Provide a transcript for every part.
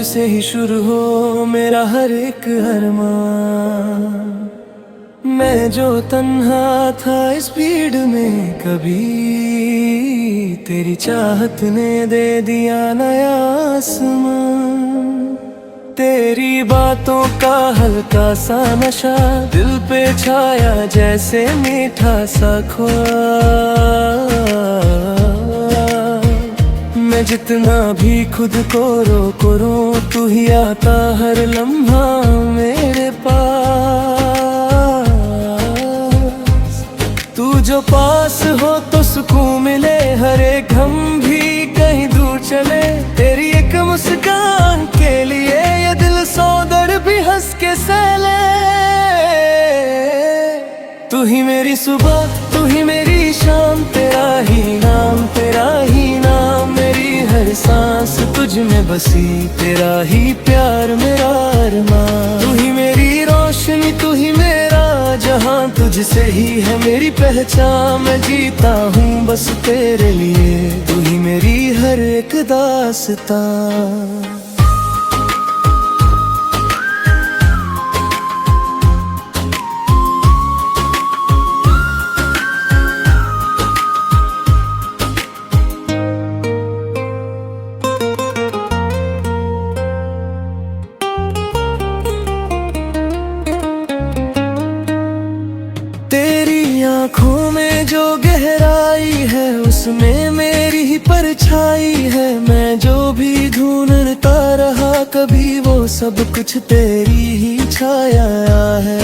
से ही शुरू हो मेरा हर एक अरमान। मैं जो तन्हा था इस भीड़ में कभी, तेरी चाहत ने दे दिया नया आसमान। तेरी बातों का हल्का सा नशा दिल पे छाया जैसे मीठा सा ख्वाब। मैं जितना भी खुद को रोकूं तू ही आता हर लम्हा मेरे पास। तू जो पास हो तो सुकून मिले, हर एक गम भी कहीं दूर चले। तेरी एक मुस्कान के लिए ये दिल सौ दर भी हंस के सहले। तू ही मेरी सुबह, तू ही मेरी शाम, तेरा ही नाम, तेरा ही नाम। मेरी हर सांस तुझ में बसी, तेरा ही प्यार मेरा अरमान। तू ही मेरी रोशनी, तू ही मेरा जहां, तुझसे ही है मेरी पहचान। मैं जीता हूँ बस तेरे लिए, तू ही मेरी हर एक दास्तां। आँखों में जो गहराई है उसमें मेरी ही परछाई है। मैं जो भी ढूंढता रहा कभी, वो सब कुछ तेरी ही छाया है।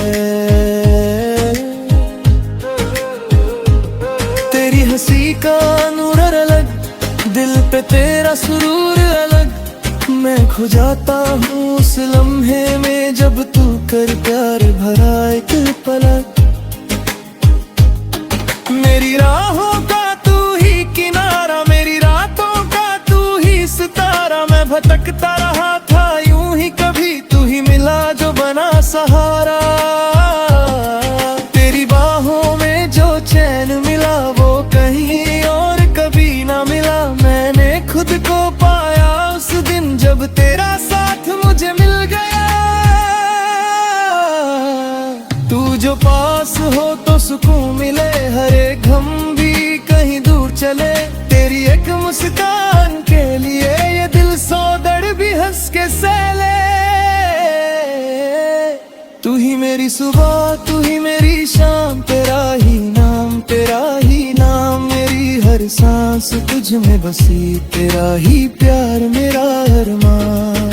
तेरी हंसी का नूर अलग, दिल पे तेरा सुरूर अलग। मैं खो जाता हूँ उस लम्हे में जब तू कर प्यार भरा एक पलक। मेरी राहों का तू ही किनारा, मेरी रातों का तू ही सितारा। मैं भटकता रहा था यूं ही, कभी तू ही मिला जो बना सहारा। तेरी बाहों में जो चैन मिला वो कहीं और कभी ना मिला। मैंने खुद को पाया उस दिन जब तेरा साथ मुझे मिल गया। तू जो पास हो तो सुकून मिले, हर एक गम भी कहीं दूर चले। तेरी एक मुस्कान के लिए ये दिल सौ दर भी हंस के सहले। तू ही मेरी सुबह, तू ही मेरी शाम, तेरा ही नाम, तेरा ही नाम। मेरी हर सांस तुझ में बसी, तेरा ही प्यार मेरा अरमान।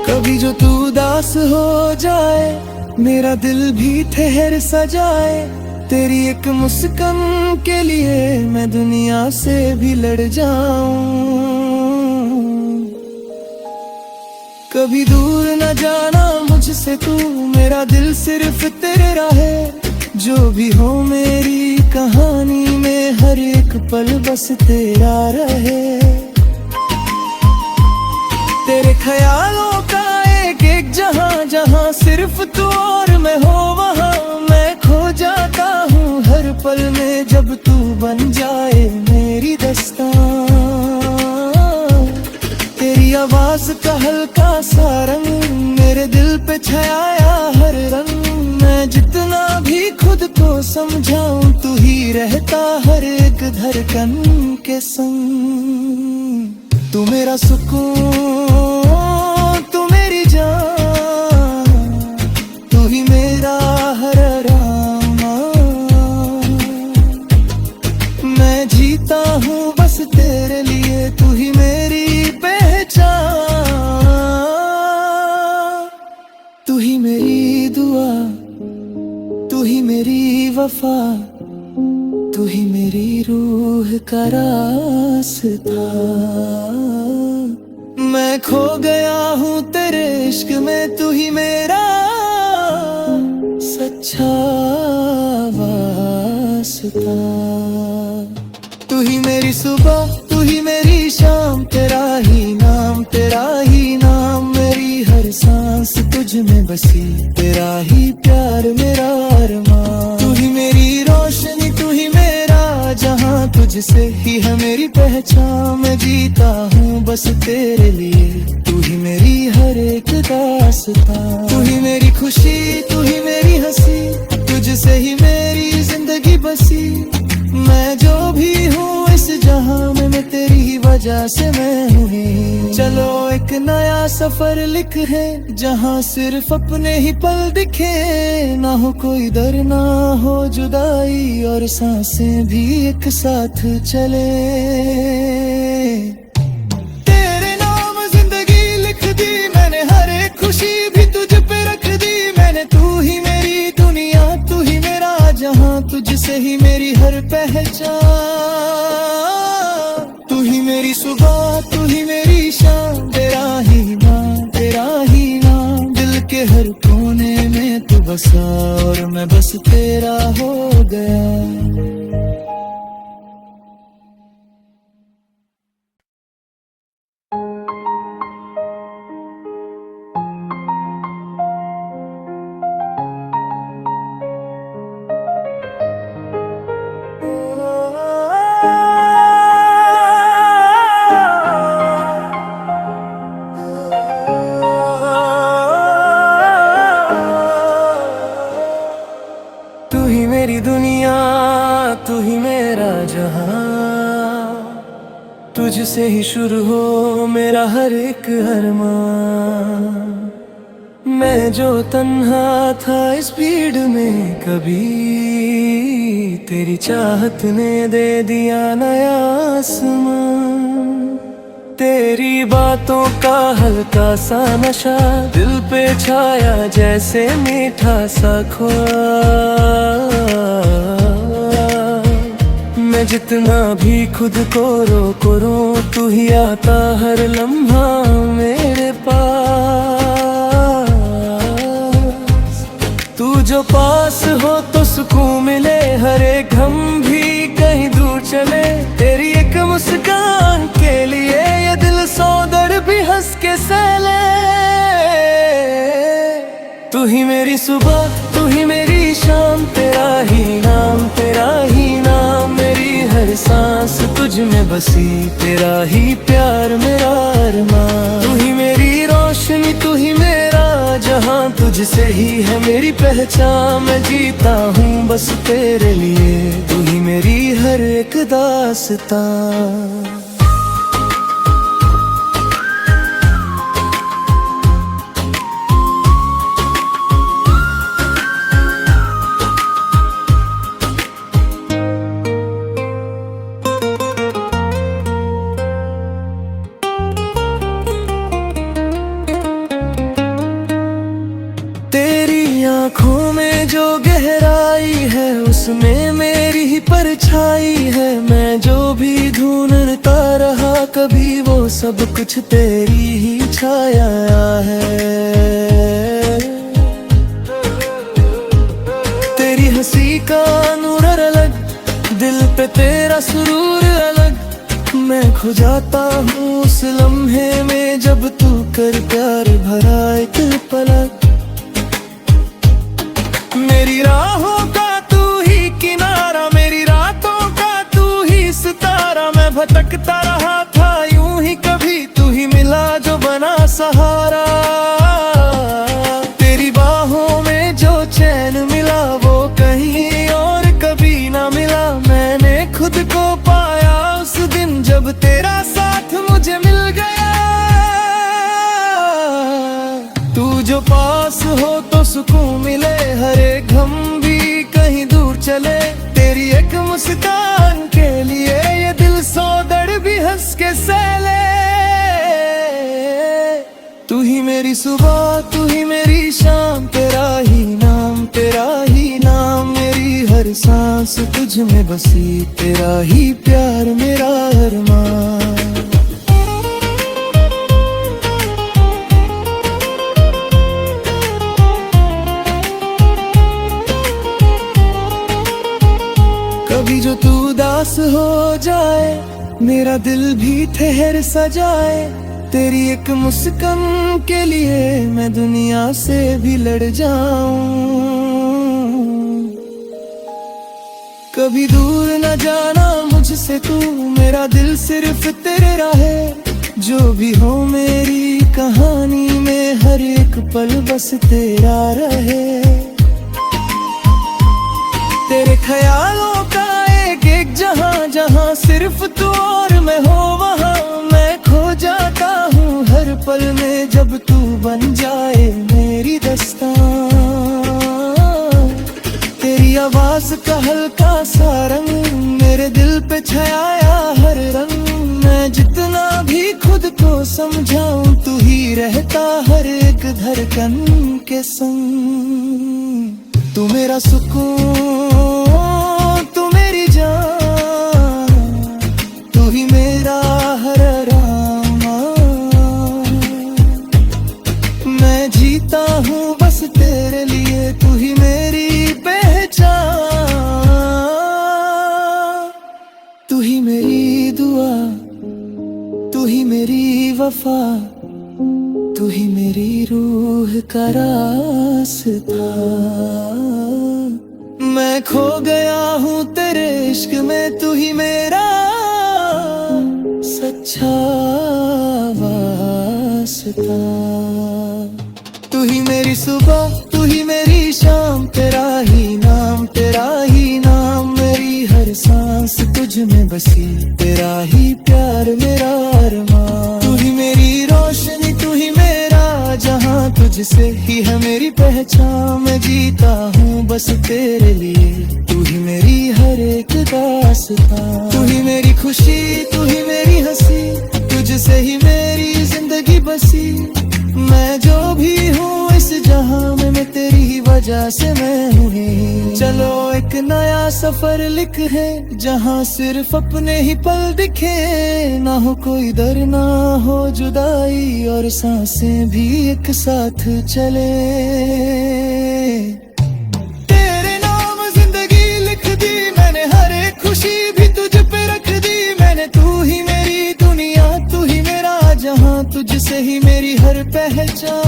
कभी जो तू उदास हो जाए, मेरा दिल भी ठहर सा जाए। तेरी एक मुस्कान के लिए मैं दुनिया से भी लड़ जाऊं। कभी दूर न जाना मुझसे तू, मेरा दिल सिर्फ तेरा है। जो भी हो मेरी कहानी में हर एक पल बस तेरा रहे। तेरे ख्यालों का एक जहां, जहां सिर्फ तू और मैं हो, वहां मैं खो जाता हूँ हर पल में जब तू बन जाए मेरी दास्तां। तेरी आवाज का हल्का सा रंग मेरे दिल पे छाया हर रंग। मैं जितना भी खुद को समझाऊं तू ही रहता हर एक धड़कन के संग। तू मेरा सुकून, तू मेरी जान, तू ही मेरा हर अरमान। मैं जीता हूँ बस तेरे लिए, तू ही मेरी पहचान। तू ही मेरी दुआ, तू ही मेरी वफा, तू ही मेरी रूह का रास्ता। मैं खो गया हूँ तेरे इश्क में, तू ही मेरा सच्चा वास्ता। तू ही मेरी सुबह, तू ही मेरी शाम, तेरा ही नाम, तेरा ही नाम। मेरी हर सांस तुझ में बसी, तेरा ही प्यार मेरा तुझसे ही है मेरी पहचान, मैं जीता हूँ बस तेरे लिए, तू ही मेरी हर एक दास्तां। तू ही मेरी खुशी, तू ही मेरी हंसी, तुझसे ही मेरी जिंदगी बसी। मैं जो भी हूँ इस जहां में, मैं तेरी ही वजह से मैं हूँ ही। चलो एक नया सफर लिख है, जहाँ सिर्फ अपने ही पल दिखे, ना हो कोई डर ना हो जुदाई, और सांसें भी एक साथ चले। तेरे नाम जिंदगी लिख दी मैंने, हर एक खुशी भी तुझ पे रख दी मैंने। तू ही मेरी दुनिया, तू ही मेरा जहां, तुझसे ही मेरी हर पहचान। तू ही मेरी सुबह, तू ही मेरी शाम, तेरा ही नाम, तेरा ही नाम। दिल के हर कोने में तू बसा, और मैं बस तेरा हो गया। तू ही मेरी दुनिया, तू ही मेरा जहां, तुझसे ही शुरू हो मेरा हर एक अरमान। मैं जो तन्हा था इस भीड़ में कभी, तेरी चाहत ने दे दिया नया आसमान। तेरी बातों का हल्का सा नशा दिल पे छाया, जैसे मीठा सा ख्वाब। मैं जितना भी खुद को रोकूं, तू ही आता हर लम्हा मेरे पास। तू जो पास हो तो सुकून मिले, हर एक गम भी कहीं दूर चले। तेरी एक मुस्कान के लिए ये दिल सौ दर भी हंस के सहले। तू ही मेरी सुबह, तू ही मेरी शाम, तेरा ही नाम, तेरा ही नाम। मेरी हर सांस तुझ में बसी, तेरा ही प्यार मेरा अरमान। तू ही मेरी रोशनी, तू ही मेरा जहां, तुझसे ही है मेरी पहचान। मैं जीता हूँ बस तेरे लिए, तू ही मेरी हर एक दास्तां। आँखों में जो गहराई है, उसमें मेरी ही परछाई है। मैं जो भी ढूंढता रहा कभी, वो सब कुछ तेरी ही छाया है। तेरी हंसी का नूर अलग, दिल पे तेरा सुरूर अलग। मैं खो जाता हूँ उस लम्हे में, जब तू कर प्यार भरा एक पलक। मेरी राहों का तू ही किनारा, मेरी रातों का तू ही सितारा। मैं भटकता रहा था यूं ही, कभी तू ही मिला जो बना सहारा। तेरी बाहों में जो चैन मिला, वो कहीं और कभी ना मिला। मैंने खुद को पाया उस दिन, जब तेरा साथ मुझे मिल गया। तू जो पास हो तो सुकून मिले, हर एक गम भी कहीं दूर चले। तेरी एक मुस्कान के लिए ये दिल सौ दर भी हंस के सहले। तू ही मेरी सुबह, तू ही मेरी शाम, तेरा ही नाम, तेरा ही नाम। मेरी हर सांस तुझ में बसी, तेरा ही प्यार मेरा अरमान। कभी जो तू उदास हो जाए, मेरा दिल भी ठहर सा जाए। तेरी एक मुस्कान के लिए मैं दुनिया से भी लड़ जाऊं। कभी दूर न जाना मुझे मुझसे तू, मेरा दिल सिर्फ तेरे राहे। जो भी हो मेरी कहानी में हर एक पल बस तेरा रहे। तेरे ख्यालों का एक एक जहां, जहां सिर्फ तू और मैं हो वहां मैं खो जाता हूँ हर पल में जब तू बन जाए मेरी दास्तां। तेरी आवाज का हल्का सा रंग मेरे दिल पे छाया हर रंग। मैं जितना भी खुद को समझाऊं तू ही रहता हर एक धड़कन के संग। तू मेरा सुकून, तू मेरी जान, तू ही मेरा हर रामा। मैं जीता हूँ बस तेरे लिए, तू ही मेरी पहचान। तू ही मेरी दुआ, तू ही मेरी वफा, तू ही मेरी रूह का रास्ता। मैं खो गया हूँ तेरे इश्क में, तू ही मेरा सच्चा वास्ता। तू ही मेरी सुबह, तू ही मेरी शाम, तेरा ही नाम, तेरा ही नाम। मेरी हर सांस तुझ में बसी, तेरा ही प्यार मेरा अरमान। तू ही मेरी रोशनी, तू ही मेरा जहां, तुझसे ही है मेरी पहचान। मैं जीता हूँ बस तेरे लिए, तू ही मेरी हर एक दास्तां। तू ही मेरी खुशी, तू ही मेरी हंसी, तुझसे ही मेरी जिंदगी बसी। मैं जो भी हूँ इस जहां में मैं तेरी ही वजह से मैं हूँ। चलो एक नया सफर लिखे जहां सिर्फ अपने ही पल दिखे। ना हो कोई डर, ना हो जुदाई और सांसें भी एक साथ चले। तेरे नाम जिंदगी लिख दी मैंने, हर एक खुशी भी तुझ पे रख दी मैंने। तू ही मेरी दुनिया, तू ही मेरा जहां, तुझसे ही मेरी हर पहचान।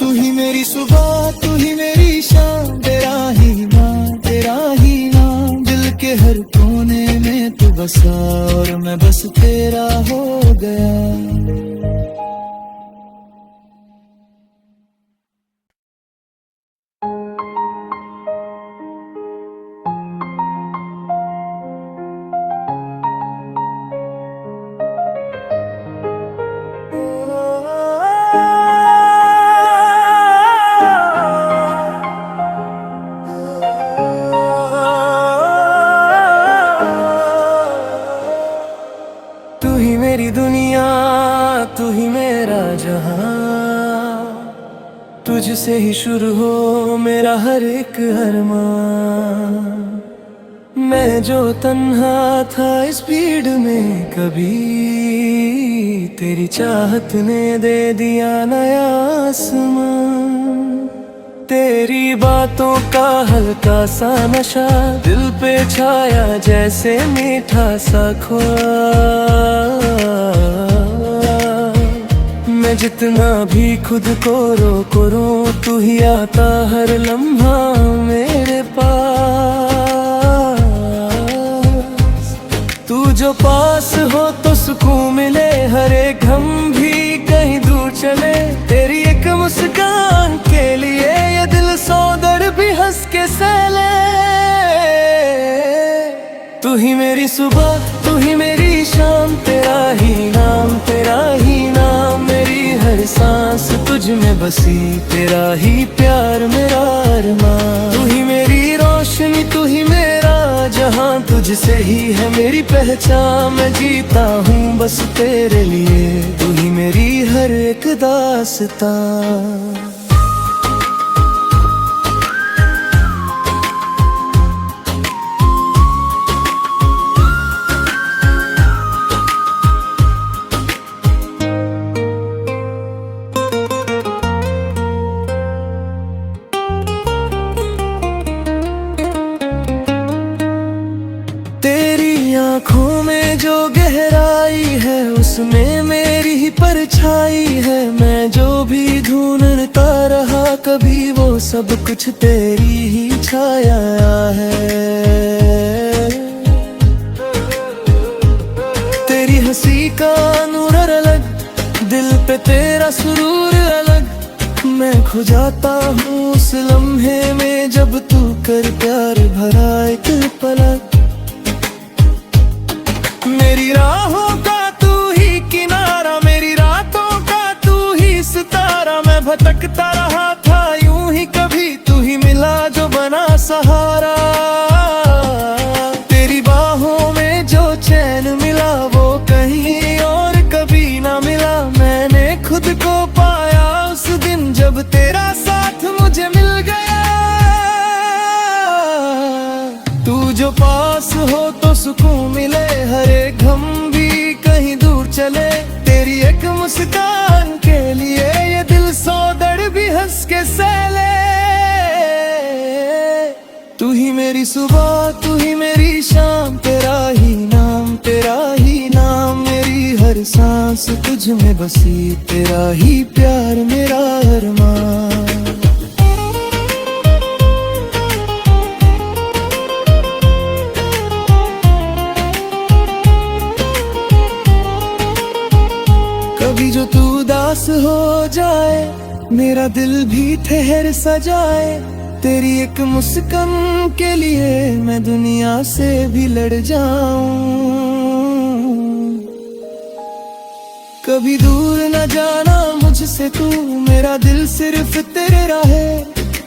तू ही मेरी सुबह, तू ही मेरी शाम, तेरा ही नाम, तेरा ही नाम। दिल के हर कोने में तू बसा और मैं बस तेरा हो गया। तू ही मेरी दुनिया, तू ही मेरा जहां, तुझसे ही शुरू हो मेरा हर एक अरमान। मैं जो तन्हा था इस भीड़ में कभी, तेरी चाहत ने दे दिया नया आसमान। तेरी बातों का हल्का सा नशा दिल पे छाया जैसे मीठा सा ख्वाब। मैं जितना भी खुद को रोको तू ही आता हर लम्हा मेरे पास। तू जो पास हो तो सुकून मिले, हर एक गम भी कहीं दूर चले। तेरी एक मुस्कान के लिए ये दिल सौ दर भी हंस के सहले। तू ही मेरी सुबह, तू ही मेरी शाम, तेरा ही नाम, तेरा ही नाम। मेरी हर सांस तुझ में बसी, तेरा ही प्यार मेरा अरमान। तू ही मेरी रोशनी, तू ही मेरा जहां, तुझसे ही है मेरी पहचान। मैं जीता हूँ बस तेरे लिए, तू ही मेरी हर एक दास्तां। आँखों में जो गहराई है उसमें मेरी ही परछाई है। मैं जो भी ढूंढता रहा कभी वो सब कुछ तेरी ही छाया है। का नूर अलग, दिल पे तेरा सुरूर अलग। मैं खो जाता हूँ उस लम्हे में जब तू कर प्यार भरा एक पलक। मेरी राहों का तू ही किनारा, मेरी रातों का तू ही सितारा। मैं भटकता रहा था यूं ही, कभी तू ही मिला जो बना सहारा। तेरी बाहों में जो चैन मिला वो कहीं और कभी ना मिला। मैंने खुद को पाया उस दिन जब तेरा साथ मुझे मिल गया। तू जो पास हो तो सुकून मिले, हर एक गम भी कहीं दूर चले। तेरी एक मुस्कान के लिए ये दिल सौ दर्द भी हंस के सहले। तू ही मेरी सुबह, तू ही मेरी शाम, तेरा ही नाम, तेरा ही नाम। मेरी हर सांस तुझ में बसी, तेरा ही प्यार मेरा अरमान। कभी जो तू उदास हो जाए, मेरा दिल भी ठहर सा जाए। तेरी एक मुस्कान के लिए मैं दुनिया से भी लड़ जाऊं। कभी दूर न जाना मुझसे तू, मेरा दिल सिर्फ तेरे राहे।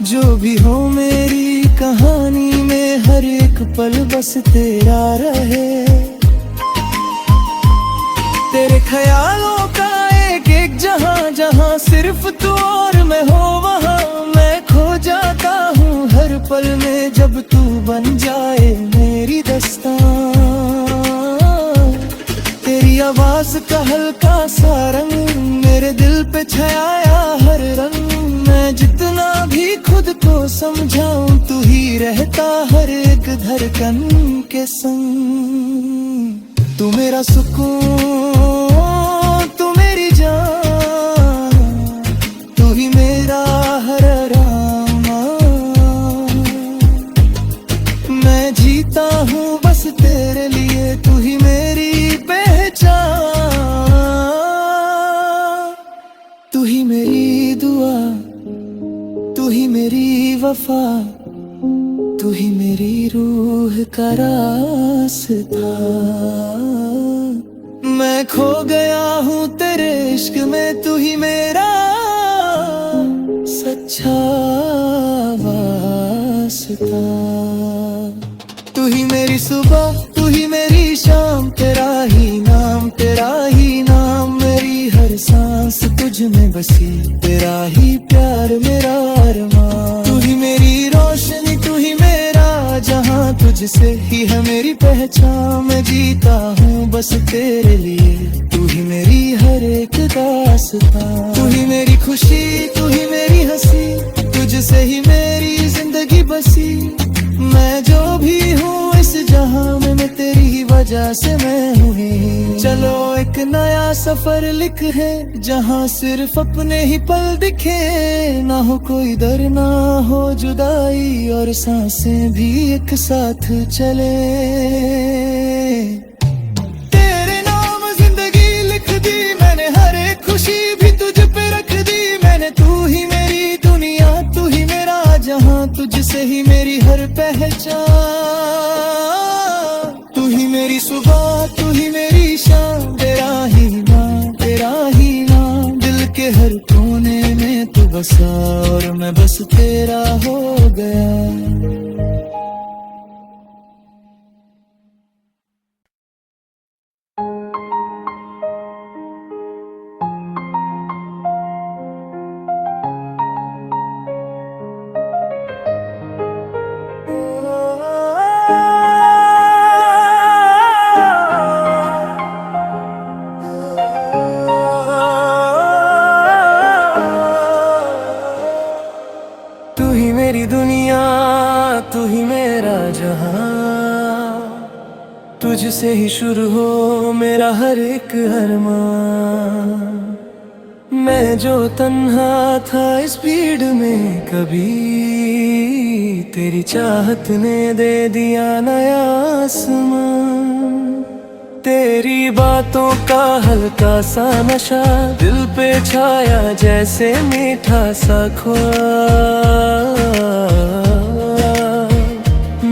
जो भी हो मेरी कहानी में हर एक पल बस तेरा रहे। तेरे ख्यालों का एक एक जहां, जहां सिर्फ तू और मैं हो वहां मैं खो जाता हूँ हर पल में जब तू बन जाए मेरी दास्तां। तेरी आवाज का हल्का सा रंग मेरे दिल पे छाया हर रंग। मैं जितना भी खुद को समझाऊं तू ही रहता हर एक धड़कन के संग। तू मेरा सुकून, तू मेरी जान, तू ही मेरा हर अरामा। मैं जीता हूँ बस तेरे लिए, तू ही मेरी पहचान। तू ही मेरी दुआ, तू ही मेरी वफा, तू ही मेरी रूह का रास्ता। मैं खो गया हूँ तेरे इश्क में, तू ही मेरा सच्चा वास्ता। तू ही मेरी सुबह, तू ही मेरी शाम, तेरा ही नाम, तेरा ही नाम। मेरी हर सांस तुझ में बसी, तेरा ही प्यार मेरा अरमान। तू ही मेरी रोशनी, तू ही मेरा जहां, तुझसे ही है मेरी पहचान। मैं जीता हूँ बस तेरे लिए, तू ही मेरी हर एक दास्तां। तू ही मेरी खुशी, तू ही मेरी हंसी, तुझसे ही मेरी जिंदगी बसी। मैं जो भी हूँ इस जहां में मैं तेरी ही वजह से मैं हूँ। चलो एक नया सफर लिख है जहां सिर्फ अपने ही पल दिखे। ना हो कोई दर, ना हो जुदाई, और सांसें भी एक साथ चले। तेरे नाम जिंदगी लिख दी मैंने, हर एक खुशी भी तुझ पे रख दी मैंने। तू ही मेरी दुनिया, तू ही मेरा जहां, तुझसे ही मेरी हर पहचान। तू ही मेरी सुबह, तू ही मेरी शाम, तेरा ही नाम, तेरा ही नाम। दिल के हर कोने में तू बसा और मैं बस तेरा हो गया। तू ही मेरी दुनिया, तू ही मेरा जहां, तुझसे ही शुरू हो मेरा हर एक अरमान। मैं जो तन्हा था इस भीड़ में कभी, तेरी चाहत ने दे दिया नया आसमान। तेरी बातों का हल्का सा नशा दिल पे छाया जैसे मीठा सा ख्वाब।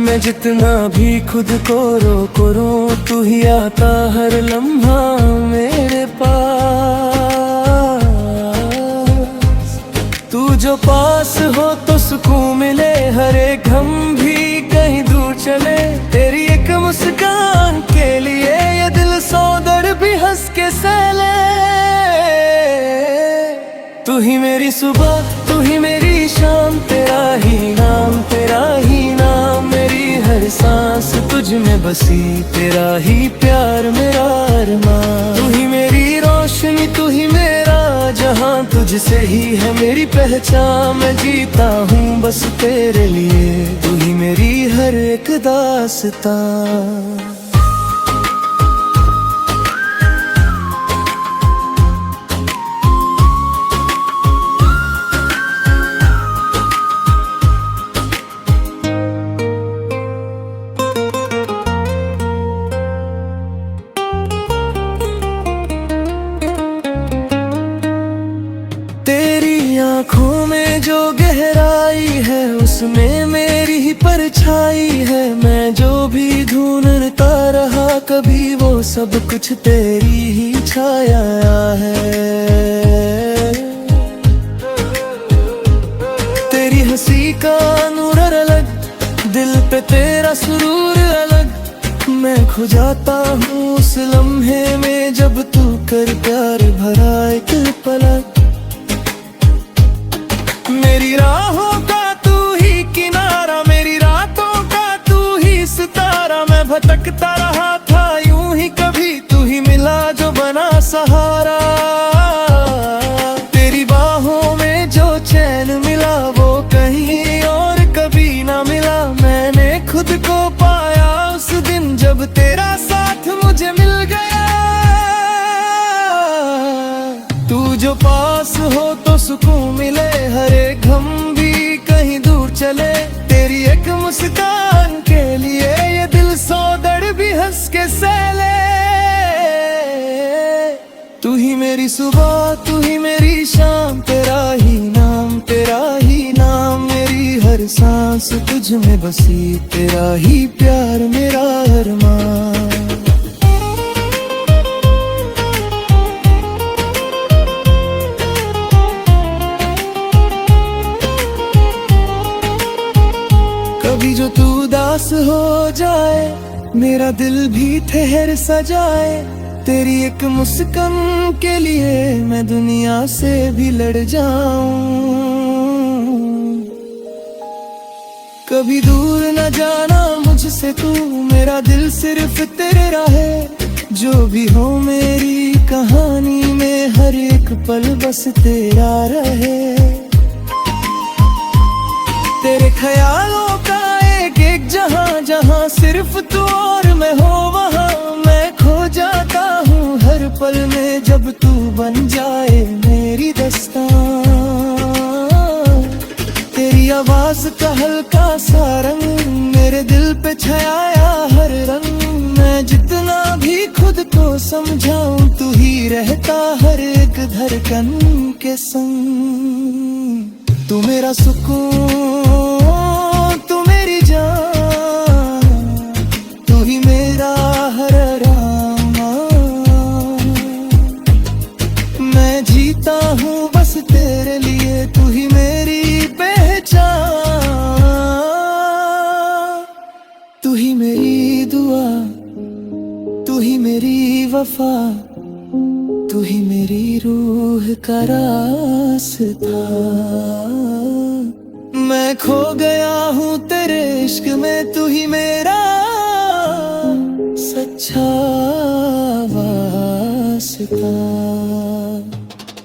मैं जितना भी खुद को रोकूं तू ही आता हर लम्हा मेरे पास। तू जो पास हो तो सुकून मिले, हर एक गम भी कहीं दूर चले। तेरी एक मुस्कान के लिए ये दिल सौ दर भी हंस के सहले। तू ही मेरी सुबह, तू ही मेरी शाम, तेरा ही नाम, तेरा ही नाम। मेरी हर सांस तुझ में बसी, तेरा ही प्यार मेरा अरमान। तू ही मेरी रोशनी, तू ही मेरा जहां, तुझसे ही है मेरी पहचान। मैं जीता हूँ बस तेरे लिए, तू ही मेरी हर एक दास्तां। आँखों में जो गहराई है उसमें मेरी ही परछाई है। मैं जो भी ढूंढता रहा कभी वो सब कुछ तेरी ही छाया है। तेरी हंसी का नूर अलग, दिल पे तेरा सुरूर अलग। मैं खो जाता हूँ उस लम्हे में जब तू कर प्यार भरा एक पलक। मेरी राहों का तू ही किनारा, मेरी रातों का तू ही सितारा। मैं भटकता रहा था यूं ही, कभी तू ही मिला जो बना सहारा। तेरी बाहों में जो चैन मिला वो कहीं और कभी ना मिला। मैंने खुद को पाया उस दिन जब तेरा साथ मुझे मिल गया। तू जो पास हो तो सुकून मिले, हर एक गम भी कहीं दूर चले। तेरी एक मुस्कान के लिए ये दिल सौ दर भी हंस के सहले। तू ही मेरी सुबह, तू ही मेरी शाम, तेरा ही नाम, तेरा ही नाम। मेरी हर सांस तुझ में बसी, तेरा ही प्यार मेरा अरमान। कभी जो तू उदास हो जाए मेरा दिल भी ठहर सा जाए। तेरी एक मुस्कान के लिए मैं दुनिया से भी लड़ जाऊं। कभी दूर न जाना मुझसे तू, मेरा दिल सिर्फ तेरा है। जो भी हो मेरी कहानी में हर एक पल बस तेरा रहे। तेरे ख्यालों का एक जहां, जहां सिर्फ तू और मैं हो वहां। मैं खो जाता हूँ हर पल में जब तू बन जाए मेरी दास्तां। तेरी आवाज का हल्का सा रंग मेरे दिल पे छाया हर रंग। मैं जितना भी खुद को समझाऊं तू ही रहता हर एक धड़कन के संग। तू मेरा सुकून, तू मेरी जान, तू ही मेरा हर अरमान। मैं जीता हूँ बस तेरे लिए, तू ही मेरी पहचान। तू ही मेरी दुआ, तू ही मेरी वफा, तू ही मेरी रूह का रास्ता। मैं खो गया हूँ तेरे इश्क में, तू ही मेरा सच्चा वास्ता।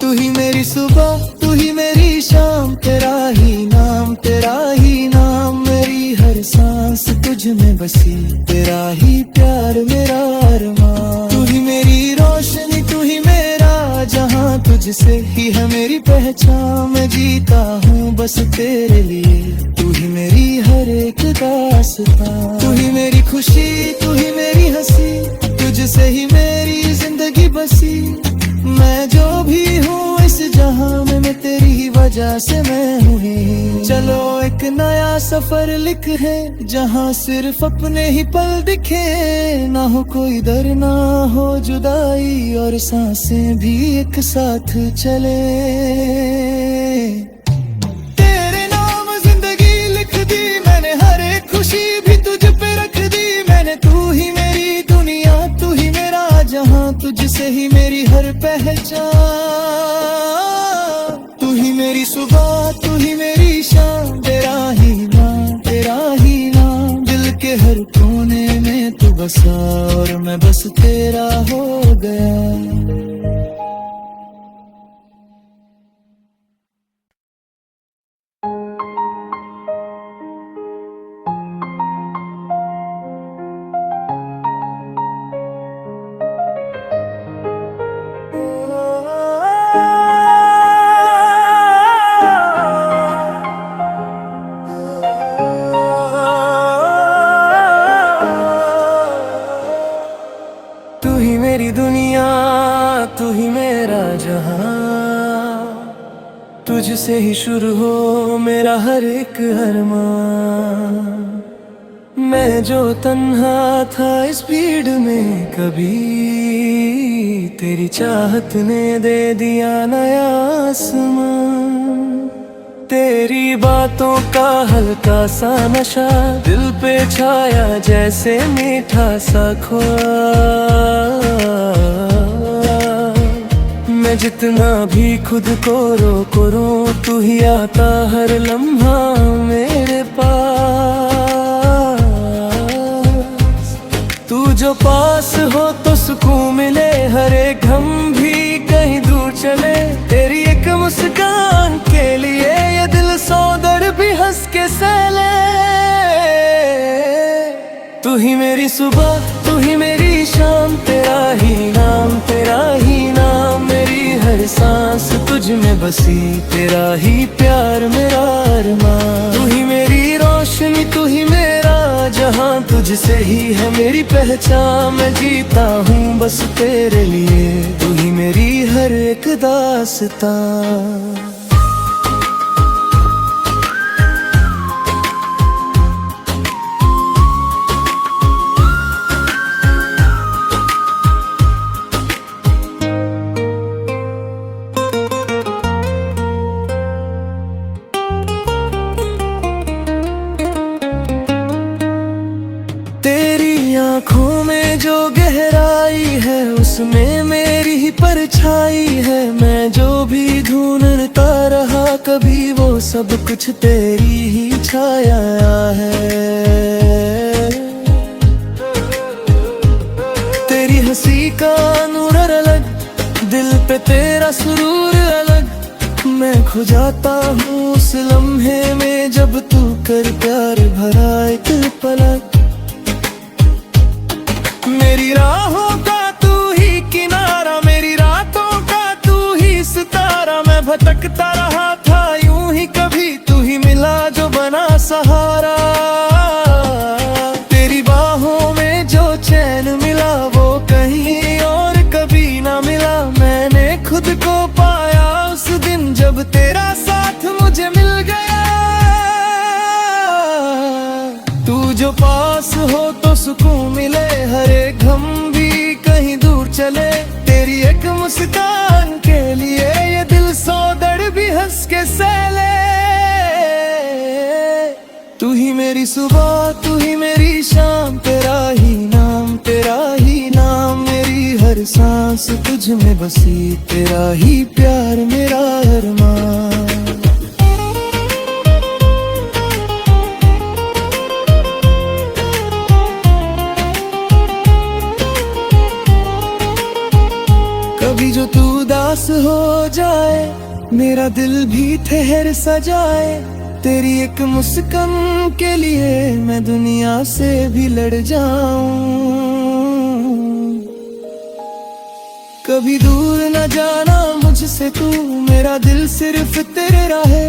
तू ही मेरी सुबह, तू ही मेरी शाम, तेरा ही नाम, तेरा ही नाम। मेरी हर सांस तुझ में बसी, तेरा ही प्यार मेरा अरमान। तू ही मेरी रोशनी, तू ही मेरा जहां, तुझसे ही है मेरी पहचान। मैं जीता हूँ बस तेरे लिए, तू ही मेरी हर एक दास्तां। तू ही मेरी खुशी, तू ही मेरी हंसी, तू तुझसे ही मेरी जिंदगी बसी। मैं जो भी हूँ इस जहां में, मैं तेरी ही वजह से मैं हूँ ही। चलो एक नया सफर लिखे, जहां सिर्फ अपने ही पल दिखे। ना हो कोई दर, ना हो जुदाई, और सांसें भी एक साथ चले। तेरे नाम जिंदगी लिख दी मैंने, हर एक खुशी भी तुझ पे रख दी मैंने। तू ही मेरी दुनिया, तू ही मेरा जहां, तुझसे ही मेरी हर पहचान। तू ही मेरी सुबह, तू ही मेरी शाम, तेरा ही नाम, तेरा ही नाम। दिल के हर कोने में तू बसा, और मैं बस तेरा हो गया। तू ही मेरी दुनिया, तू ही मेरा जहां, तुझसे ही शुरू हो मेरा हर एक अरमान। मैं जो तन्हा था इस भीड़ में कभी, तेरी चाहत ने दे दिया नया आसमान। तेरी बातों का हल्का सा नशा दिल पे छाया, जैसे मीठा सा ख्वाब। मैं जितना भी खुद को रोकूं, तू ही आता हर लम्हा मेरे पास। तू जो पास हो तो सुकून मिले, हर एक गम भी कहीं दूर चले। तेरी एक मुस्कान के लिए ये दिल सौ दर भी हंस के सहले। तू ही मेरी सुबह, तू ही मेरी शाम, तेरा ही नाम, तेरा ही नाम। मेरी हर सांस तुझ में बसी, तेरा ही प्यार मेरा अरमान। तू ही मेरी रोशनी, तू ही मेरा जहां, तुझसे ही है मेरी पहचान। मैं जीता हूँ बस तेरे लिए, तू ही मेरी हर एक दास्तां। आँखों में जो गहराई है, उसमें मेरी ही परछाई है। मैं जो भी ढूंढता रहा कभी, वो सब कुछ तेरी ही छाया है। तेरी हंसी का नूर अलग, दिल पे तेरा सुरूर अलग। मैं खो जाता हूँ उस लम्हे में, जब तू कर प्यार भरा एक पलक। मेरी राहों का तू ही किनारा, मेरी रातों का तू ही सितारा। मैं भटकता रहा था यूं ही, कभी तू ही मिला जो बना सहारा। तेरी बाहों में जो चैन मिला, वो कहीं और कभी ना मिला। मैंने खुद को पाया उस दिन, जब तेरा साथ मुझे मिल गया। तू जो पास हो तो सुकून मिले, हर एक गम भी कहीं दूर चले। तेरी एक मुस्कान के लिए ये दिल सौ दर भी हंस के सहले। तू ही मेरी सुबह, तू ही मेरी शाम, तेरा ही नाम, तेरा ही नाम। मेरी हर सांस तुझ में बसी, तेरा ही प्यार मेरा अरमान। कभी जो तू उदास हो जाए, मेरा दिल भी ठहर सा जाए। तेरी एक मुस्कान के लिए मैं दुनिया से भी लड़ जाऊं। कभी दूर न जाना मुझसे तू, मेरा दिल सिर्फ तेरे राहे।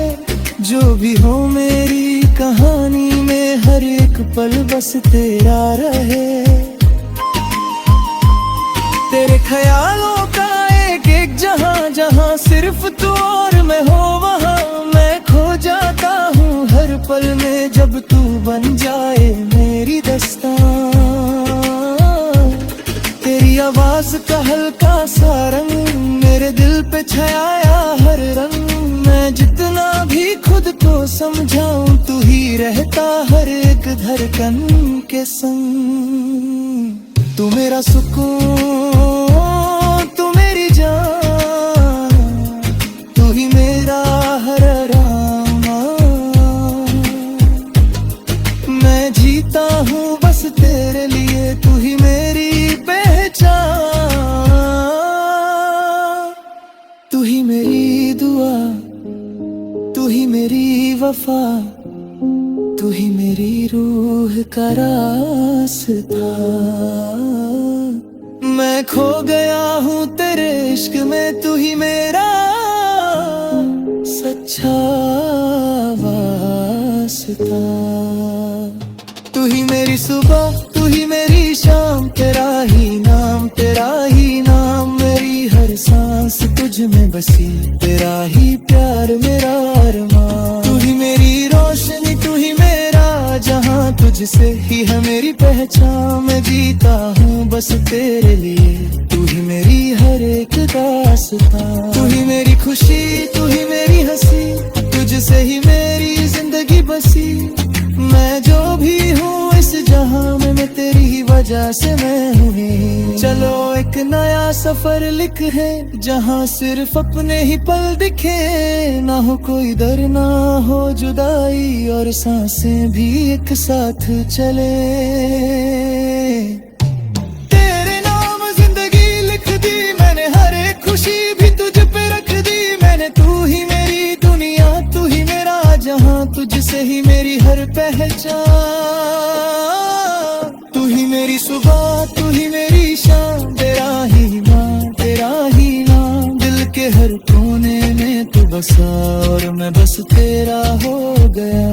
जो भी हो मेरी कहानी में, हर एक पल बस तेरा रहे। ख्यालों का एक एक जहां जहां सिर्फ तू और मैं हो वहां मैं खो जाता हूँ हर पल में जब तू बन जाए मेरी दास्तां। तेरी आवाज का हल्का सा रंग मेरे दिल पे छाया हर रंग, मैं जितना भी खुद को समझाऊं तू ही रहता हर एक धड़कन के संग। तू मेरा सुकून तू मेरी जान, तू ही मेरा हर आराम। मैं जीता हूँ बस तेरे लिए, तू ही मेरी पहचान। तू ही मेरी दुआ, तू ही मेरी वफा, तू ही मेरी रूह का रास्ता। मैं खो गया हूँ तेरे इश्क में, तू ही मेरा सच्चा वास्ता। तू ही मेरी सुबह, तू ही मेरी शाम, तेरा ही नाम, तेरा ही नाम। मेरी हर सांस तुझ में बसी, तेरा ही प्यार मेरा अरमान। तू ही मेरी रोशनी, तू ही मेरा जहां, तुझसे ही है मेरी पहचान। मैं जीता हूँ बस तेरे लिए, तू ही मेरी हर एक दास्तां। तू ही मेरी खुशी, तू ही मेरी हंसी, तुझसे ही मेरी जिंदगी बसी। मैं जो भी हूँ इस जहां में, मैं तेरी ही वजह से मैं हूँ ही। चलो एक नया सफर लिख है जहां सिर्फ अपने ही पल दिखे, ना हो कोई डर ना हो जुदाई और सांसें भी एक साथ चले। तेरे नाम जिंदगी लिख दी मैंने, हर एक खुशी भी तुझ पे रख दी मैंने। तू ही मेरी दुनिया, तू ही मेरा जहां, तुझसे ही मेरी हर पहचान। तू ही मेरी सुबह, तू ही मेरी शाम, तेरा ही नाम, तेरा ही नाम। दिल के हर कोने में तू बसा और मैं बस तेरा हो गया।